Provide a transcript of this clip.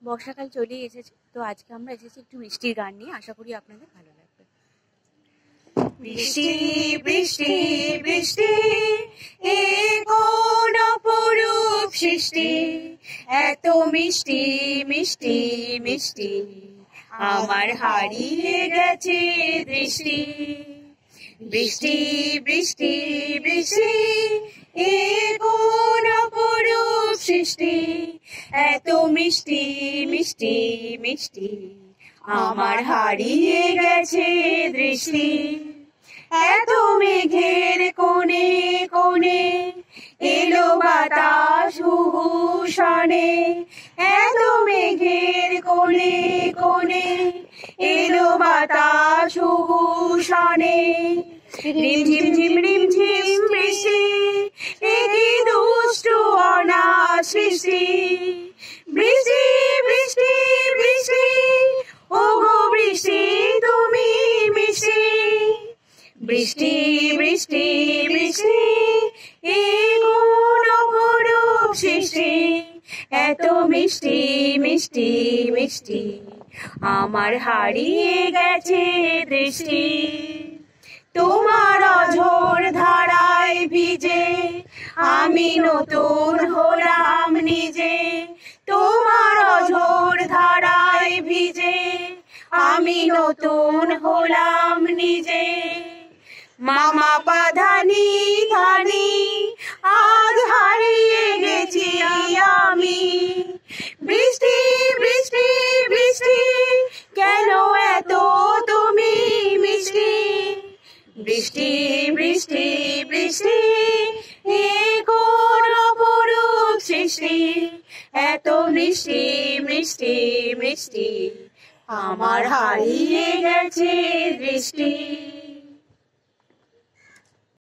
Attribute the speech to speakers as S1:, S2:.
S1: বর্ষাকাল চলেই এসেছে, তো আজকে আমরা এসেছি একটু বৃষ্টির গান নিয়ে। আশা করি আপনাদের ভালো লাগবে। বৃষ্টি বৃষ্টি বৃষ্টি এ কোন অপরূপ সৃষ্টি, এত মিষ্টি মিষ্টি মিষ্টি আমার হারিয়ে গেছে দৃষ্টি। বৃষ্টি বৃষ্টি বৃষ্টি এ কোন অপরূপ সৃষ্টি, এত মিষ্টি মিষ্টি মিষ্টি আমার হারিয়ে গেছে দৃষ্টি। এত মেঘের কোণে কোণে এলো বাতাস হুহু শনে, এত মেঘের কোণে কোণে এলো বাতাস হুহু শনে। রিমঝিম ঝিম রিমঝিম বৃষ্টি, এ কি দুষ্টু অনাথ সৃষ্টি। বৃষ্টি বৃষ্টি বৃষ্টি ওগো বৃষ্টি তুমি মিষ্টি। বৃষ্টি বৃষ্টি বৃষ্টি এ কোন অপরূপ সৃষ্টি, এত মিষ্টি মিষ্টি মিষ্টি আমার হারিয়ে গেছে দৃষ্টি। তোমার অঝোর ধারায় ভিজে আমি নতুন হলাম নিজে, তোমার অঝোর ধারায় ভিজে আমি নতুন হলাম নিজে। মামা পাধানি ধানি আজ হারিয়ে গেছি আমি। বৃষ্টি বৃষ্টি বৃষ্টি কেন এত তুমি মিষ্টি। বৃষ্টি বৃষ্টি বৃষ্টি এ কোন অপরূপ সৃষ্টি, এত মিষ্টি মিষ্টি মিষ্টি আমার হারিয়ে গেছে দৃষ্টি।